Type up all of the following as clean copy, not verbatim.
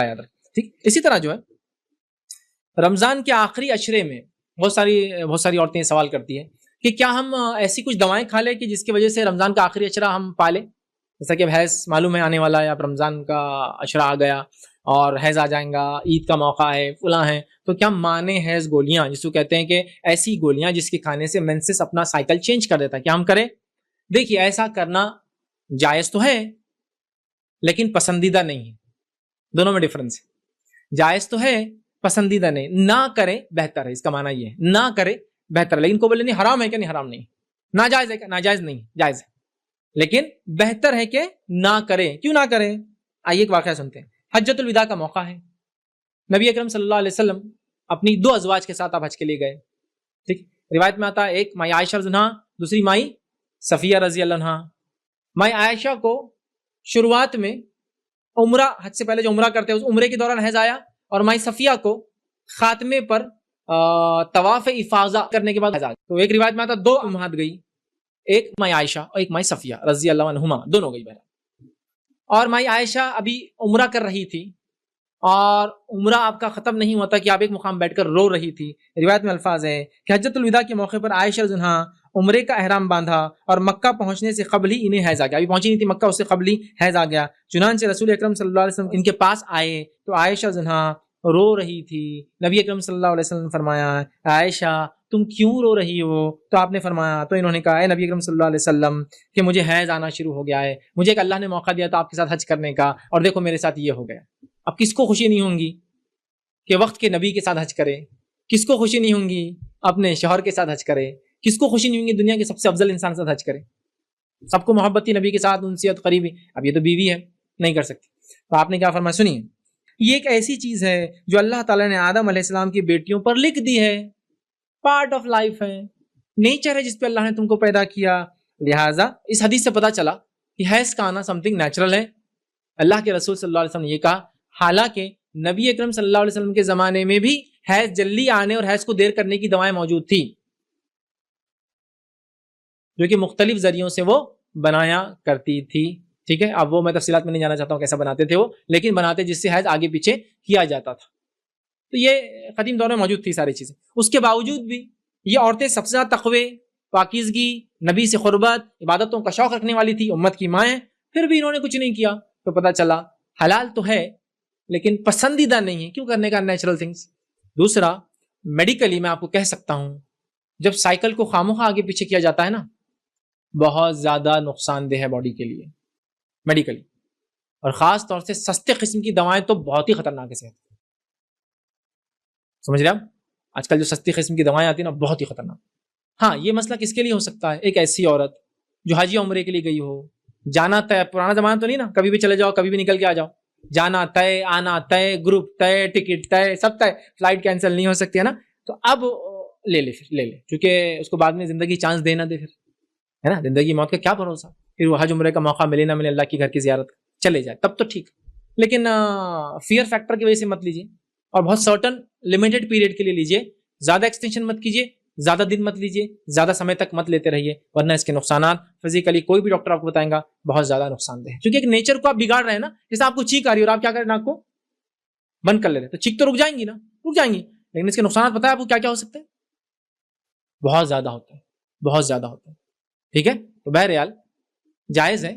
یاد رکھ. ٹھیک. اسی طرح جو ہے رمضان کے آخری عشرے میں بہت ساری عورتیں سوال کرتی ہیں کہ کیا ہم ایسی کچھ دوائیں کھا لیں کہ جس کی وجہ سے رمضان کا آخری عشرہ ہم پالیں. جیسا کہ اب حیض معلوم ہے آنے والا ہے, اب رمضان کا عشرہ آ گیا اور حیض آ جائیں گا, عید کا موقع ہے, فلاں ہے, تو کیا مانے حیض گولیاں جس کو کہتے ہیں کہ ایسی گولیاں جس کے کھانے سے مینسس اپنا سائیکل چینج کر دیتا ہے, کیا ہم کریں؟ دیکھیے ایسا کرنا جائز تو ہے لیکن پسندیدہ نہیں ہے. دونوں میں ڈفرنس ہے. جائز تو ہے, پسندیدہ نہیں. نہ کرے بہتر ہے, اس کا معنی یہ ہے نہ کرے بہتر ہے. لیکن کو بولے نہیں حرام ہے کہ نہیں حرام نہیں, ناجائز ہے کہ ناجائز نہیں, جائز ہے لیکن بہتر ہے کہ نہ کرے. کیوں نہ کرے؟ آئیے ایک واقعہ سنتے ہیں. حجۃ الوداع کا موقع ہے, نبی اکرم صلی اللہ علیہ وسلم اپنی 2 ازواج کے ساتھ آپ حج کے لیے گئے. ٹھیک. روایت میں آتا ہے ایک مائی عائشہ رضی اللہ عنہا, دوسری مائی صفیہ رضی اللہ عنہا. مائی عائشہ کو شروعات میں عمرہ, حج سے پہلے جو عمرہ کرتے ہیں اس عمرے کے دوران حیض آیا, اور مائی صفیہ کو خاتمے پر طواف افاضہ کرنے کے بعد حیض آیا. تو ایک روایت میں آتا 2 امہات گئی, ایک مائی عائشہ اور ایک مائی صفیہ رضی اللہ عنہما, دونوں گئی بہرحال. اور مائی عائشہ ابھی عمرہ کر رہی تھی اور عمرہ آپ کا ختم نہیں ہوتا کہ آپ ایک مقام بیٹھ کر رو رہی تھی. روایت میں الفاظ ہے کہ حجۃ الوداع کے موقع پر عائشہ رضی اللہ عنہا عمرے کا احرام باندھا اور مکہ پہنچنے سے قبل ہی انہیں حیض آ گیا. ابھی پہنچی نہیں تھی مکہ, اس سے قبل ہی حیض آ گیا. چنانچہ رسول اکرم صلی اللہ علیہ وسلم ان کے پاس آئے تو عائشہ رضی اللہ عنہا رو رہی تھی. نبی اکرم صلی اللہ علیہ وسلم نے فرمایا عائشہ تم کیوں رو رہی ہو؟ تو آپ نے فرمایا, تو انہوں نے کہا اے نبی اکرم صلی اللہ علیہ وسلم کہ مجھے حیض آنا شروع ہو گیا ہے, مجھے ایک اللہ نے موقع دیا تھا آپ کے ساتھ حج کرنے کا, اور دیکھو میرے ساتھ یہ ہو گیا. اب کس کو خوشی نہیں ہوں گی کہ وقت کے نبی کے ساتھ حج کرے؟ کس کو خوشی نہیں ہوں گی اپنے شوہر کے ساتھ حج کرے؟ کس کو خوشی نہیں ہوں گی دنیا کے سب سے افضل انسان کے ساتھ حج کرے؟ سب کو محبت تھی نبی کے ساتھ, انسیت قریبی. اب یہ تو بیوی ہے, نہیں کر سکتی. تو آپ نے کیا فرمایا سنیے, یہ ایک ایسی چیز ہے جو اللہ تعالیٰ نے آدم علیہ السلام کی بیٹیوں پر لکھ دی ہے, پارٹ آف لائف ہے, نیچر ہے جس پہ اللہ نے تم کو پیدا کیا. لہٰذا اس حدیث سے پتا چلا کہ حیض کا آنا سم تھنگ نیچرل ہے. اللہ کے رسول صلی اللہ علیہ وسلم نے یہ کہا, حالانکہ نبی اکرم صلی اللہ علیہ وسلم کے زمانے میں بھی حیض جلدی آنے اور حیض کو دیر کرنے کی دوائیں موجود تھی جو کہ مختلف ذریعوں سے وہ بنایا کرتی تھی. ٹھیک ہے, اب وہ میں تفصیلات میں نہیں جانا چاہتا ہوں کیسا بناتے تھے وہ, لیکن بناتے جس سے حیض آگے پیچھے کیا جاتا تھا. تو یہ قدیم دور میں موجود تھی ساری چیزیں. اس کے باوجود بھی یہ عورتیں سب سے زیادہ تقوی, پاکیزگی, نبی سے قربت, عبادتوں کا شوق رکھنے والی تھی, امت کی مائیں, پھر بھی انہوں نے کچھ نہیں کیا. تو پتہ چلا حلال تو ہے لیکن پسندیدہ نہیں ہے. کیوں کرنے کا نیچرل تھنگس. دوسرا, میڈیکلی میں آپ کو کہہ سکتا ہوں جب سائیکل کو خاموخواہ آگے پیچھے کیا جاتا ہے نا, بہت زیادہ نقصان دہ ہے باڈی کے لیے میڈیکلی, اور خاص طور سے سستے قسم کی دوائیں تو بہت ہی خطرناک ہے. سمجھ رہے آپ, آج کل جو سستی قسم کی دوائیں آتی ہیں نا بہت ہی خطرناک. ہاں, یہ مسئلہ کس کے لیے ہو سکتا ہے؟ ایک ایسی عورت جو حج یا عمرے کے لیے گئی ہو, جانا طے, پرانا زمانہ تو نہیں نا, کبھی بھی چلے جاؤ کبھی بھی نکل کے آ جاؤ, جانا طے, آنا طے, گروپ طے, ٹکٹ طے, سب طے, فلائٹ کینسل نہیں ہو سکتی ہے نا. تو اب لے لے کیونکہ اس کو بعد میں زندگی چانس دے نہ دے, پھر ہے نا, زندگی موت کا کیا بھروسہ. پھر وہ حج عمرے کا موقع ملے نہ ملے, اللہ کی گھر کی زیارت چلے جائے تب تو ٹھیک, لیکن فیئر فیکٹر کی وجہ سے مت لیجیے, اور بہت سرٹن لمیٹڈ پیریڈ کے لیے لیجیے. زیادہ ایکسٹینشن مت کیجیے, زیادہ دن مت لیجیے, زیادہ سمے تک مت لیتے رہیے, ورنہ اس کے نقصانات فزیکلی کوئی بھی ڈاکٹر آپ کو بتائیں گا بہت زیادہ نقصان دہ ہے. کیونکہ ایک نیچر کو آپ بگاڑ رہے ہیں نا, جیسے آپ کو چیخ آ رہی ہے اور آپ کیا کریں, ناک کو بند کر لے رہے, تو چیخ تو رک جائیں گی نا, رک جائیں گی, لیکن اس کے نقصانات پتہ ہے آپ کو کیا کیا ہو سکتے ہیں؟ بہت زیادہ ہوتے ہیں, بہت زیادہ ہوتے ہیں. ٹھیک ہے, تو بہرحال جائز ہے,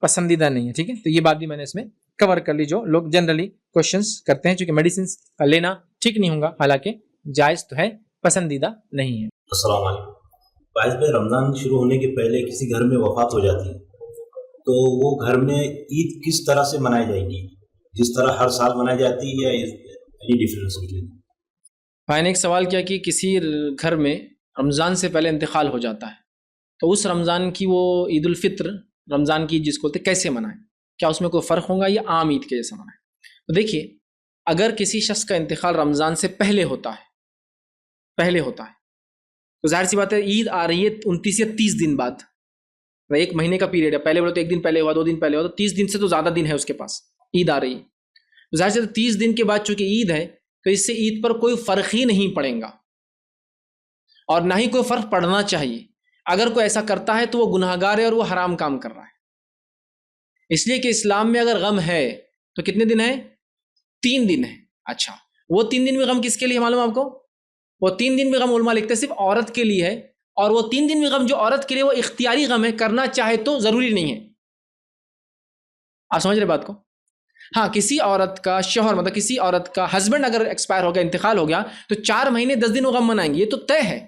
پسندیدہ نہیں ہے. ٹھیک ہے, تو یہ بات بھی میں نے اس میں کور کر لی جو لوگ جنرلی کوشچنس کرتے ہیں, چونکہ میڈیسنس کا لینا ٹھیک نہیں ہوگا, حالانکہ جائز تو ہے, پسندیدہ نہیں ہے. السلام علیکم. باعث میں رمضان شروع ہونے کے پہلے کسی گھر میں وفات ہو جاتی ہے تو وہ گھر میں عید کس طرح سے منائی جائے گی؟ جس طرح ہر سال منائی جاتی ہے یا اینی ڈفرینس؟ میں نے ایک سوال کیا کہ کسی گھر میں رمضان سے پہلے انتقال ہو جاتا ہے تو اس رمضان کی وہ عید الفطر, رمضان کی جس کو بولتے کیسے منائیں, کیا اس میں کوئی فرق ہوگا یا عام عید کے جیسا منائیں؟ تو دیکھیے, اگر کسی شخص کا انتقال رمضان سے پہلے ہوتا ہے تو ظاہر سی بات ہے عید آ رہی ہے 29 یا 30 دن بعد, ایک مہینے کا پیریڈ ہے, پہلے بولے تو ایک دن پہلے ہوا, 2 دن پہلے ہوا, تو 30 دن سے تو زیادہ دن ہے اس کے پاس, عید آ رہی ہے. تو ظاہر سی 30 دن کے بعد چونکہ عید ہے تو اس سے عید پر کوئی فرق ہی نہیں پڑے گا, اور نہ ہی کوئی فرق پڑنا چاہیے. اگر کوئی ایسا کرتا ہے تو وہ گناہگار ہے اور وہ حرام کام کر رہا ہے, اس لیے کہ اسلام میں اگر غم ہے تو کتنے دن ہے؟ 3 دن ہے. اچھا وہ 3 دن بھی غم کس کے لیے معلوم آپ کو؟ وہ 3 دن بھی غم علماء لکھتے صرف عورت کے لیے ہے, اور وہ 3 دن بھی غم جو عورت کے لیے وہ اختیاری غم ہے, کرنا چاہے تو ضروری نہیں ہے. آپ سمجھ رہے بات کو؟ ہاں کسی عورت کا شوہر مطلب کسی عورت کا ہسبینڈ اگر ایکسپائر ہو گیا, انتقال ہو گیا, تو 4 مہینے 10 دن وہ غم منائیں گے, یہ تو طے ہے.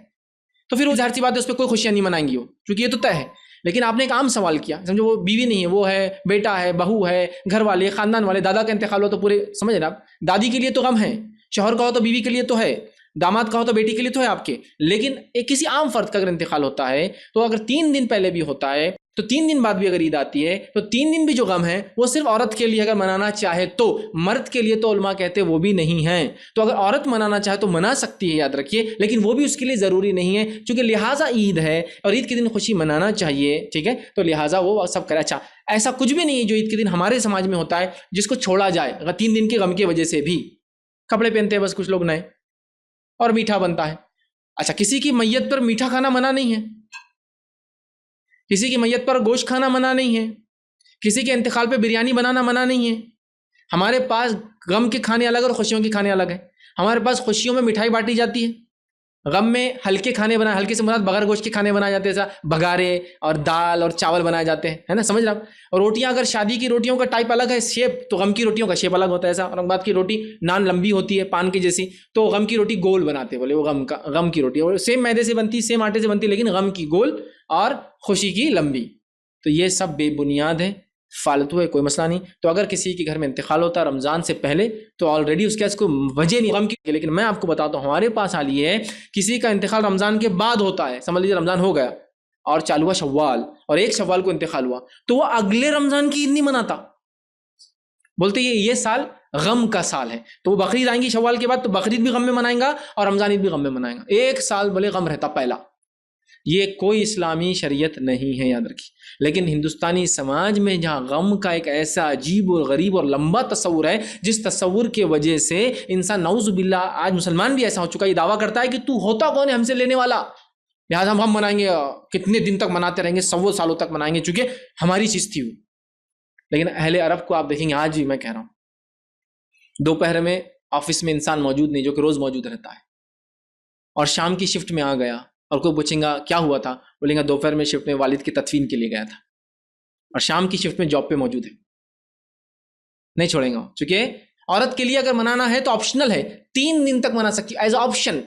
تو پھر وہ ظاہر سی بات ہے اس پہ کوئی خوشیاں نہیں منائیں گی وہ, کیونکہ یہ تو طے ہے. لیکن آپ نے ایک عام سوال کیا, سمجھو وہ بیوی نہیں ہے, وہ ہے بیٹا ہے, بہو ہے, گھر والے, خاندان والے, دادا کا انتقال ہو تو پورے, سمجھ رہے آپ, دادی کے لیے تو غم ہے, شوہر کا ہو تو بیوی کے لیے تو ہے, داماد کا ہو تو بیٹی کے لیے تو ہے آپ کے. لیکن ایک کسی عام فرد کا اگر انتقال ہوتا ہے تو اگر 3 دن پہلے بھی ہوتا ہے تو 3 دن بعد بھی اگر عید آتی ہے تو 3 دن بھی جو غم ہے وہ صرف عورت کے لیے اگر منانا چاہے تو, مرد کے لیے تو علماء کہتے وہ بھی نہیں ہیں. تو اگر عورت منانا چاہے تو منا سکتی ہے, یاد رکھیے, لیکن وہ بھی اس کے لیے ضروری نہیں ہے, چونکہ لہٰذا عید ہے اور عید کے دن خوشی منانا چاہیے, ٹھیک ہے, تو لہٰذا وہ سب کرے. اچھا ایسا کچھ بھی نہیں ہے جو عید کے دن ہمارے سماج میں ہوتا ہے جس کو چھوڑا جائے اگر 3 دن کے غم کی وجہ سے بھی. کپڑے پہنتے ہیں بس کچھ لوگ نئے, اور میٹھا بنتا ہے. اچھا کسی کی میت پر میٹھا کھانا منع نہیں ہے, کسی کی میت پر گوشت کھانا منع نہیں ہے, کسی کے انتقال پہ بریانی بنانا منع نہیں ہے. ہمارے پاس غم کے کھانے الگ اور خوشیوں کے کھانے الگ ہیں. ہمارے پاس خوشیوں میں مٹھائی بانٹی جاتی ہے, غم میں ہلکے کھانے بنائے, ہلکے سے مراد بغیر گوشت کے کھانے بنائے جاتے ہیں, جیسا بگارے اور دال اور چاول بنائے جاتے ہیں, ہے نا, سمجھ رہے آپ. اور روٹیاں اگر شادی کی روٹیوں کا ٹائپ الگ ہے, شیپ, تو غم کی روٹیوں کا شیپ الگ ہوتا ہے. ایسا اورنگ آباد کی روٹی نان لمبی ہوتی ہے پان کی جیسی, تو غم کی روٹی گول بناتے, بولے وہ غم کی روٹی, اور سیم میدے سے بنتی, سیم آٹے سے بنتی, لیکن غم کی گول اور خوشی کی لمبی. تو یہ سب بے بنیاد ہے, فالتو ہے, کوئی مسئلہ نہیں. تو اگر کسی کے گھر میں انتقال ہوتا ہے رمضان سے پہلے تو آلریڈی اس کے پاس کوئی وجہ نہیں غم کی. لیکن میں آپ کو بتاتا ہوں ہمارے پاس حال یہ ہے, کسی کا انتقال رمضان کے بعد ہوتا ہے, سمجھ لیجیے رمضان ہو گیا اور چالو ہوا شوال, اور 1 شوال کو انتقال ہوا, تو وہ اگلے رمضان کی عید نہیں مناتا, بولتے یہ سال غم کا سال ہے. تو وہ بقرعید آئیں گی شوال کے بعد, تو بقرعید بھی غم میں منائیں گا اور رمضان عید بھی غم میں منائیں گا. 1 سال بولے غم رہتا پہلا. یہ کوئی اسلامی شریعت نہیں ہے, یاد رکھیے. لیکن ہندوستانی سماج میں جہاں غم کا ایک ایسا عجیب اور غریب اور لمبا تصور ہے, جس تصور کے وجہ سے انسان نعوذ باللہ آج مسلمان بھی ایسا ہو چکا ہے, یہ دعویٰ کرتا ہے کہ تو ہوتا کون ہے ہم سے لینے والا, لہٰذا ہم منائیں گے, کتنے دن تک مناتے رہیں گے, 100 سالوں تک منائیں گے, چونکہ ہماری چیز تھی وہ. لیکن اہل عرب کو آپ دیکھیں گے, آج بھی میں کہہ رہا ہوں, دوپہر میں آفس میں انسان موجود نہیں جو کہ روز موجود رہتا ہے, اور شام کی شفٹ میں آ گیا, اور کوئی پوچھیں گا کیا ہوا تھا, بولیں گا دوپہر میں شفٹ میں والد کی تدفین کے لیے گیا تھا, اور شام کی شفٹ میں جاب پہ موجود ہے, نہیں چھوڑیں گا. چونکہ عورت کے لیے اگر منانا ہے تو آپشنل ہے, 3 دن تک منا سکتی ایز آپشن,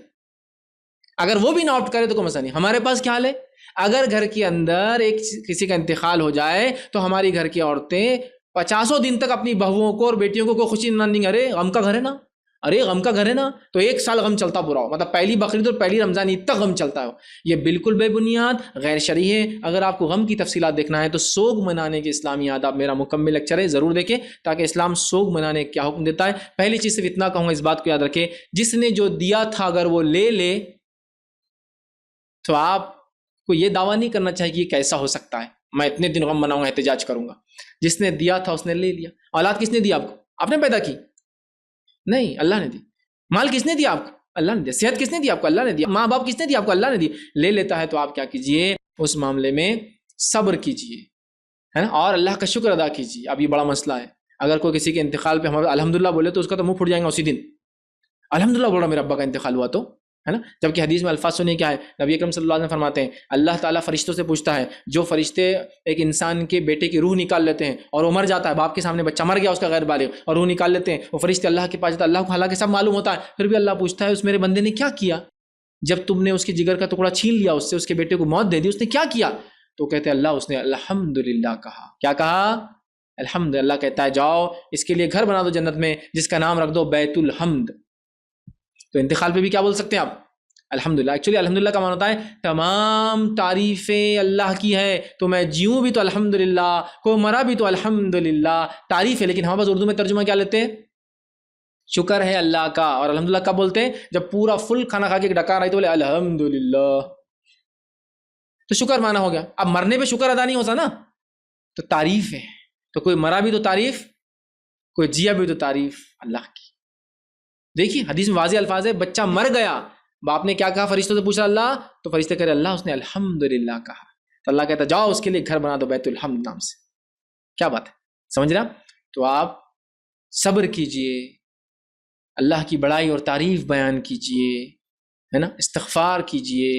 اگر وہ بھی نہ آپٹ کرے تو کوئی مسئلہ نہیں. ہمارے پاس کیا حال ہے, اگر گھر کے اندر کسی کا انتقال ہو جائے تو ہماری گھر کی عورتیں 50 دن تک اپنی بہوؤں کو اور بیٹیوں کو کوئی خوشی نہ دیں گے, ارے غم کا گھر ہے نا, ارے غم کا گھر ہے نا, تو 1 سال غم چلتا پورا ہو, مطلب پہلی بقرعید اور پہلی رمضان عید تک غم چلتا ہو. یہ بالکل بے بنیاد غیر شرعی ہے. اگر آپ کو غم کی تفصیلات دیکھنا ہے تو سوگ منانے کے اسلامی آداب میرا مکمل لیکچر ہے, ضرور دیکھیں, تاکہ اسلام سوگ منانے کیا حکم دیتا ہے. پہلی چیز صرف اتنا کہوں گا, اس بات کو یاد رکھیں, جس نے جو دیا تھا اگر وہ لے لے تو آپ کو یہ دعویٰ نہیں کرنا چاہیے کہ یہ کیسا ہو سکتا ہے, میں اتنے دن غم مناؤں گا, احتجاج کروں گا. جس نے دیا تھا اس نے لے لیا. اولاد کس نے دیا آپ کو, آپ نے پیدا کی نہیں, اللہ نے دی. مال کس نے دیا آپ کو, اللہ نے دیا. صحت کس نے دیا آپ کو, اللہ نے دیا. ماں باپ کس نے دیا آپ کو, اللہ نے دی. لے لیتا ہے تو آپ کیا کیجئے, اس معاملے میں صبر کیجئے, ہے نا, اور اللہ کا شکر ادا کیجئے. اب یہ بڑا مسئلہ ہے, اگر کوئی کسی کے انتقال پہ ہمارا الحمدللہ بولے تو اس کا تو منہ پھٹ جائے گا اسی دن, الحمدللہ بول رہا میرے ابا کا انتقال ہوا تو, ہے نا. جبکہ حدیث میں الفاظ سنیں کیا ہے, نبی اکرم صلی اللہ علیہ وسلم فرماتے ہیں اللہ تعالیٰ فرشتوں سے پوچھتا ہے, جو فرشتے ایک انسان کے بیٹے کی روح نکال لیتے ہیں اور وہ مر جاتا ہے, باپ کے سامنے بچہ مر گیا اس کا غیر بالغ, اور روح نکال لیتے ہیں, وہ فرشتے اللہ کے پاس جاتا ہے, اللہ کو حالانکہ سب معلوم ہوتا ہے, پھر بھی اللہ پوچھتا ہے اس میرے بندے نے کیا کیا, جب تم نے اس کے جگر کا ٹکڑا چھین لیا اس سے, اس کے بیٹے کو موت دے دی, اس نے کیا کیا, تو کہتے ہیں اللہ اس نے الحمدللہ کہا. کیا کہا, الحمد. اللہ کہتا ہے جاؤ اس کے لیے گھر بنا دو جنت میں جس کا نام رکھ دو بیت الحمد. تو انتقال پہ بھی کیا بول سکتے ہیں آپ, الحمدللہ. ایکچولی الحمدللہ کا معنی ہوتا ہے تمام تعریفیں اللہ کی ہے, تو میں جیوں بھی تو الحمدللہ, کو مرا بھی تو الحمدللہ, تعریف ہے. لیکن ہم بس اردو میں ترجمہ کیا لیتے ہیں, شکر ہے اللہ کا. اور الحمدللہ کب بولتے ہیں, جب پورا فل کھانا کھا کے ایک ڈکار آئی تو بولے الحمدللہ, تو شکر معنی ہو گیا. اب مرنے پہ شکر ادا نہیں ہوتا نا, تو تعریف ہے. تو کوئی مرا بھی تو تعریف, کوئی جیا بھی تو تعریف اللہ کی. دیکھیے حدیث میں واضح الفاظ ہے, بچہ مر گیا, باپ نے کیا کہا, فرشتوں سے پوچھا اللہ, تو فرشتے کہہ رہے اللہ اس نے الحمدللہ کہا. تو اللہ کہتا جاؤ اس کے لیے گھر بنا دو بیت الحمد نام سے. کیا بات ہے, سمجھ رہا. تو آپ صبر کیجئے, اللہ کی بڑائی اور تعریف بیان کیجئے، ہے نا، استغفار کیجئے،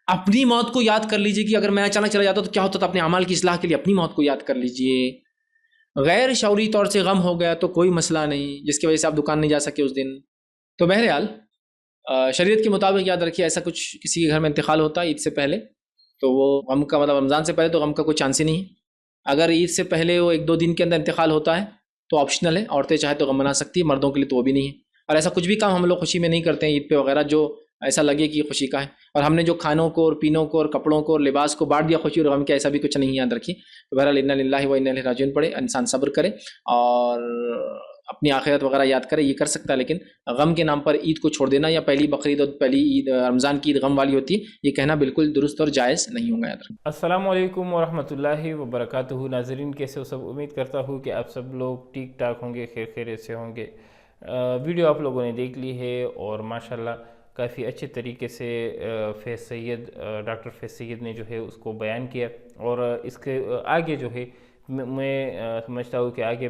اپنی موت کو یاد کر لیجئے کہ اگر میں اچانک چلا جاتا تو کیا ہوتا، تو اپنے اعمال کی اصلاح کے لیے اپنی موت کو یاد کر لیجئے۔ غیر شعوری طور سے غم ہو گیا تو کوئی مسئلہ نہیں، جس کی وجہ سے آپ دکان نہیں جا سکے اس دن، تو بہرحال شریعت کے مطابق یاد رکھیے ایسا کچھ کسی کے گھر میں انتقال ہوتا ہے عید سے پہلے تو وہ غم کا مطلب رمضان سے پہلے تو غم کا کوئی چانس ہی نہیں ہے۔ اگر عید سے پہلے وہ 1-2 دن کے اندر انتقال ہوتا ہے تو آپشنل ہے، عورتیں چاہے تو غم منا سکتی ہے، مردوں کے لیے تو وہ بھی نہیں ہے۔ اور ایسا کچھ بھی کام ہم لوگ خوشی میں نہیں کرتے ہیں عید پہ وغیرہ جو ایسا لگے کہ یہ خوشی کا ہے، اور ہم نے جو کھانوں کو اور پینوں کو اور کپڑوں کو اور لباس کو بانٹ دیا خوشی اور غم کے، ایسا بھی کچھ نہیں، یاد رکھیے۔ تو بہرحال انا للہ و انا الیہ راجعون پڑھے، انسان صبر کرے اور اپنی آخرت وغیرہ یاد کرے، یہ کر سکتا ہے، لیکن غم کے نام پر عید کو چھوڑ دینا یا پہلی بقرعید اور پہلی عید رمضان کی عید غم والی ہوتی ہے، یہ کہنا بالکل درست اور جائز نہیں ہوگا، یاد رکھیں۔ السلام علیکم ورحمۃ اللہ وبرکاتہ۔ ناظرین کیسے ہو سب؟ امید کرتا ہوں کہ آپ سب لوگ ٹھیک ٹھاک ہوں گے، خیر خیریت سے ہوں گے۔ ویڈیو آپ لوگوں نے دیکھ لی ہے اور ماشاءاللہ کافی اچھے طریقے سے ڈاکٹر فیض سید نے جو ہے اس کو بیان کیا، اور اس کے آگے جو ہے میں سمجھتا ہوں کہ آگے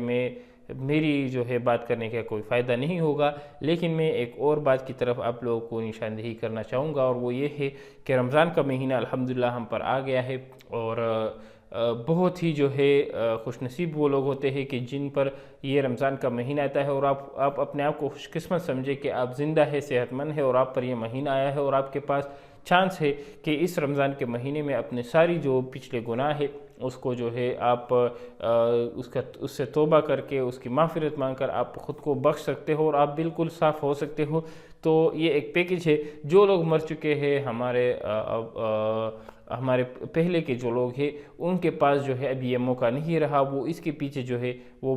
میری جو ہے بات کرنے کا کوئی فائدہ نہیں ہوگا، لیکن میں ایک اور بات کی طرف آپ لوگوں کو نشاندہی کرنا چاہوں گا، اور وہ یہ ہے کہ رمضان کا مہینہ الحمدللہ ہم پر آ گیا ہے، اور بہت ہی جو ہے خوش نصیب وہ لوگ ہوتے ہیں کہ جن پر یہ رمضان کا مہینہ آتا ہے، اور آپ اپنے آپ کو خوش قسمت سمجھے کہ آپ زندہ ہے، صحت مند ہے، اور آپ پر یہ مہینہ آیا ہے، اور آپ کے پاس چانس ہے کہ اس رمضان کے مہینے میں اپنے ساری جو پچھلے گناہ ہے اس کو جو ہے آپ اس سے توبہ کر کے اس کی معافرت مانگ کر آپ خود کو بخش سکتے ہو، اور آپ بالکل صاف ہو سکتے ہو۔ تو یہ ایک پیکج ہے۔ جو لوگ مر چکے ہیں، ہمارے پہلے کے جو لوگ ہیں، ان کے پاس جو ہے ابھی یہ موقع نہیں رہا، وہ اس کے پیچھے جو ہے وہ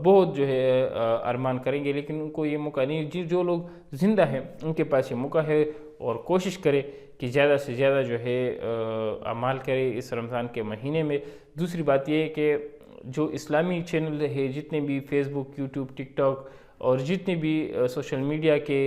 بہت جو ہے ارمان کریں گے، لیکن ان کو یہ موقع نہیں۔ جو لوگ زندہ ہیں ان کے پاس یہ موقع ہے، اور کوشش کرے کہ زیادہ سے زیادہ جو ہے اعمال کرے اس رمضان کے مہینے میں۔ دوسری بات یہ ہے کہ جو اسلامی چینل ہے، جتنے بھی فیس بک، یوٹیوب، ٹک ٹاک اور جتنے بھی سوشل میڈیا کے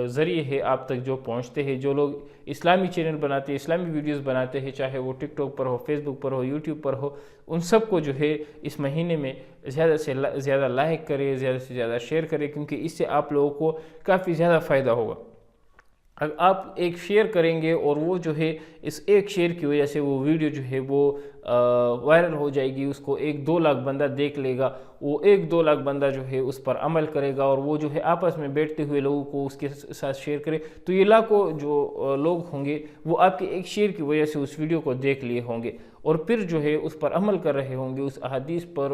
ذریعے ہے آپ تک جو پہنچتے ہیں، جو لوگ اسلامی چینل بناتے ہیں، اسلامی ویڈیوز بناتے ہیں، چاہے وہ ٹک ٹاک پر ہو، فیس بک پر ہو، یوٹیوب پر ہو، ان سب کو جو ہے اس مہینے میں زیادہ سے زیادہ لائک کرے، زیادہ سے زیادہ شیئر کرے، کیونکہ اس سے آپ لوگوں کو کافی زیادہ فائدہ ہوگا۔ اگر آپ ایک شیئر کریں گے اور وہ جو ہے اس ایک شیئر کی وجہ سے وہ ویڈیو جو ہے وہ وائرل ہو جائے گی، اس کو 1-2 لاکھ بندہ دیکھ لے گا، وہ 1-2 لاکھ بندہ جو ہے اس پر عمل کرے گا، اور وہ جو ہے آپس میں بیٹھتے ہوئے لوگوں کو اس کے ساتھ شیئر کرے، تو یہ لاکھوں جو لوگ ہوں گے وہ آپ کے ایک شیئر کی وجہ سے اس ویڈیو کو دیکھ لیے ہوں گے، اور پھر جو ہے اس پر عمل کر رہے ہوں گے، اس احادیث پر،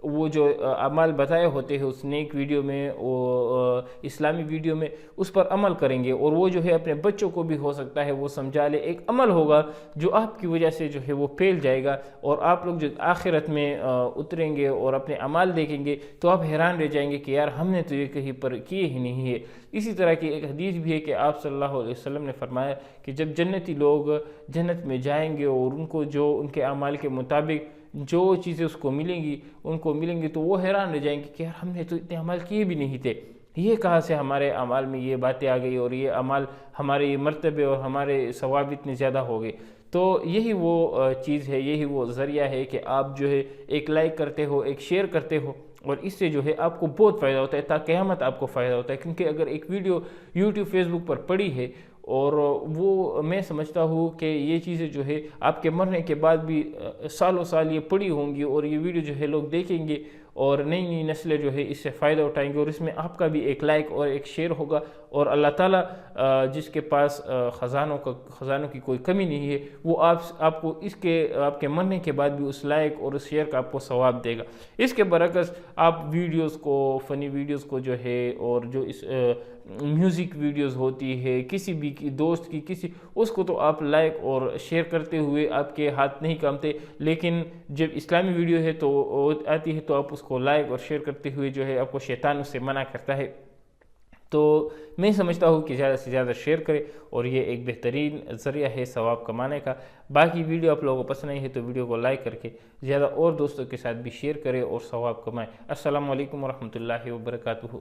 وہ جو اعمال بتائے ہوتے ہیں اس نیک ویڈیو میں، وہ اسلامی ویڈیو میں، اس پر عمل کریں گے، اور وہ جو ہے اپنے بچوں کو بھی ہو سکتا ہے وہ سمجھا لے۔ ایک عمل ہوگا جو آپ کی وجہ سے جو ہے وہ پھیل جائے گا، اور آپ لوگ جو آخرت میں اتریں گے اور اپنے اعمال دیکھیں گے تو آپ حیران رہ جائیں گے کہ یار ہم نے تو یہ کہیں پر کیے ہی نہیں ہے۔ اسی طرح کی ایک حدیث بھی ہے کہ آپ صلی اللہ علیہ وسلم نے فرمایا کہ جب جنتی لوگ جنت میں جائیں گے اور ان کو جو ان کے اعمال کے مطابق جو چیزیں اس کو ملیں گی تو وہ حیران رہ جائیں گے کہ یار ہم نے تو اتنے اعمال کیے بھی نہیں تھے، یہ کہاں سے ہمارے اعمال میں یہ باتیں آ گئی، اور یہ اعمال ہمارے یہ مرتبے اور ہمارے ثواب اتنے زیادہ ہو گئے۔ تو یہی وہ چیز ہے، یہی وہ ذریعہ ہے کہ آپ جو ہے ایک لائک کرتے ہو، ایک شیئر کرتے ہو، اور اس سے جو ہے آپ کو بہت فائدہ ہوتا ہے، تا قیامت آپ کو فائدہ ہوتا ہے، کیونکہ اگر ایک ویڈیو یوٹیوب فیس بک پر پڑی ہے اور وہ میں سمجھتا ہوں کہ یہ چیزیں جو ہے آپ کے مرنے کے بعد بھی سالوں سال یہ پڑی ہوں گی، اور یہ ویڈیو جو ہے لوگ دیکھیں گے، اور نئی نسلیں جو ہے اس سے فائدہ اٹھائیں گے، اور اس میں آپ کا بھی ایک لائک اور ایک شیئر ہوگا، اور اللہ تعالیٰ جس کے پاس خزانوں کی کوئی کمی نہیں ہے، وہ آپ کو آپ کے مرنے کے بعد بھی اس لائک اور اس شیئر کا آپ کو ثواب دے گا۔ اس کے برعکس آپ ویڈیوز کو، فنی ویڈیوز کو جو ہے، اور جو اس میوزک ویڈیوز ہوتی ہے کسی بھی دوست کی، اس کو تو آپ لائک اور شیئر کرتے ہوئے آپ کے ہاتھ نہیں کامتے، لیکن جب اسلامی ویڈیو ہے تو آتی ہے تو آپ اس کو لائک اور شیئر کرتے ہوئے جو ہے آپ کو شیطان اس سے منع کرتا ہے۔ تو میں سمجھتا ہوں کہ زیادہ سے زیادہ شیئر کرے، اور یہ ایک بہترین ذریعہ ہے ثواب کمانے کا۔ باقی ویڈیو آپ لوگوں کو پسند نہیں ہے تو ویڈیو کو لائک کر کے زیادہ اور دوستوں کے ساتھ بھی شیئر کرے اور ثواب کمائے۔ السلام علیکم ورحمۃ اللہ وبرکاتہ۔